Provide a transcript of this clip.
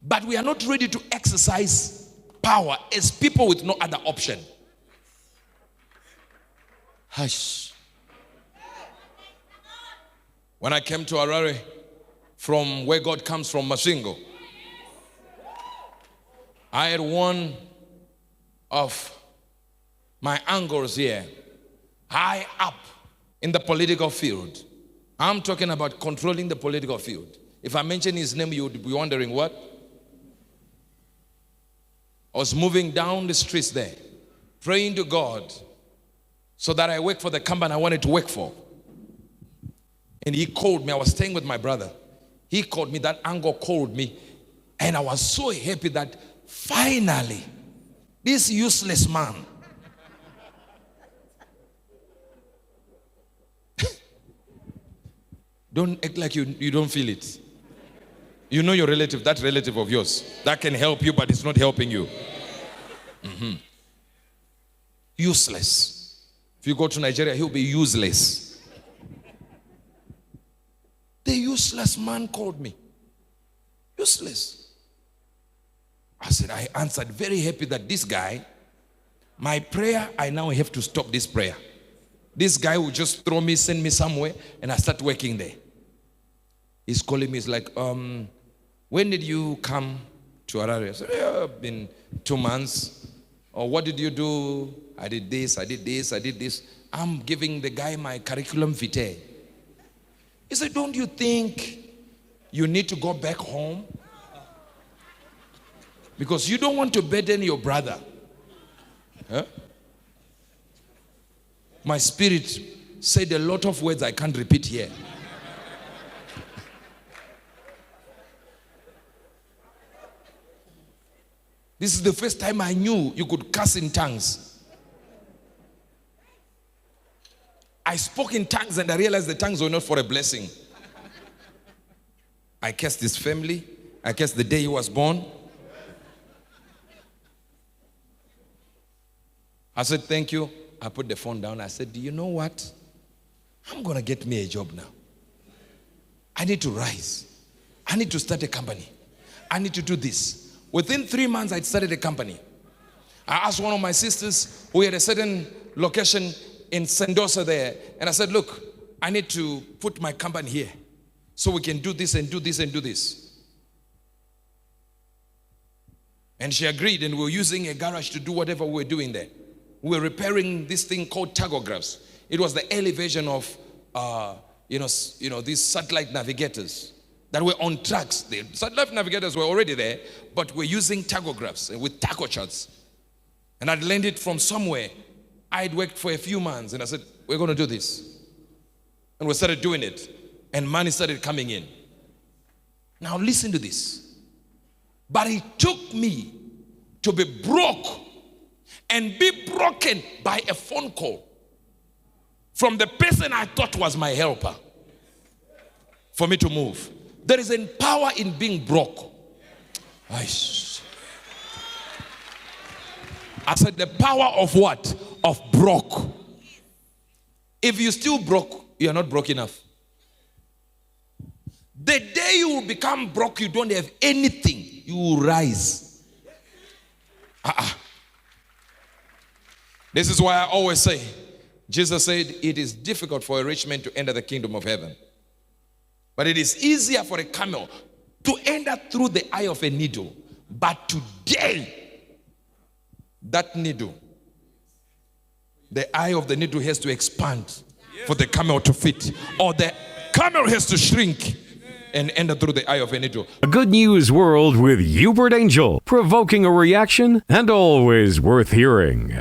But we are not ready to exercise power as people with no other option. Hush. When I came to Harare, from where God comes from, Mashingo, I had one of my uncles here, high up in the political field. I'm talking about controlling the political field. If I mention his name, you would be wondering what? I was moving down the streets there, praying to God so that I work for the company I wanted to work for. And he called me. I was staying with my brother. He called me. That uncle called me. And I was so happy that finally, this useless man don't act like you don't feel it. You know your relative, that relative of yours, that can help you, but it's not helping you. Useless. If you go to Nigeria, he'll be useless. The useless man called me. Useless. I said, I answered very happy that this guy, my prayer, I now have to stop this prayer. This guy will just throw me, send me somewhere, and I start working there. He's calling me, he's like, when did you come to Harare? I said, yeah, been 2 months. Or what did you do? I did this, I did this, I did this. I'm giving the guy my curriculum vitae. He said, don't you think you need to go back home? Because you don't want to burden your brother. Huh? My spirit said a lot of words I can't repeat here. This is the first time I knew you could curse in tongues. I spoke in tongues and I realized the tongues were not for a blessing. I cursed his family. I cursed the day he was born. I said, thank you. I put the phone down. I said, do you know what? I'm going to get me a job now. I need to rise. I need to start a company. I need to do this. Within 3 months, I started a company. I asked one of my sisters who had a certain location in Sendosa there, and I said, look, I need to put my company here so we can do this and do this and do this. And she agreed, and we were using a garage to do whatever we were doing there. We were repairing this thing called tachographs. It was the early version of, these satellite navigators that were on tracks. The satellite navigators were already there, but we're using tachographs with tacho charts. And I'd learned it from somewhere. I'd worked for a few months, and I said, we're going to do this. And we started doing it, and money started coming in. Now listen to this. But it took me to be broke and be broken by a phone call from the person I thought was my helper for me to move. There is a power in being broke. I said the power of what? Of broke. If you still broke, you are not broke enough. The day you will become broke, you don't have anything, you will rise. This is why I always say, Jesus said, it is difficult for a rich man to enter the kingdom of heaven. But it is easier for a camel to enter through the eye of a needle. But today, that needle, the eye of the needle has to expand for the camel to fit. Or the camel has to shrink and enter through the eye of a needle. A good news world with Uebert Angel, provoking a reaction and always worth hearing.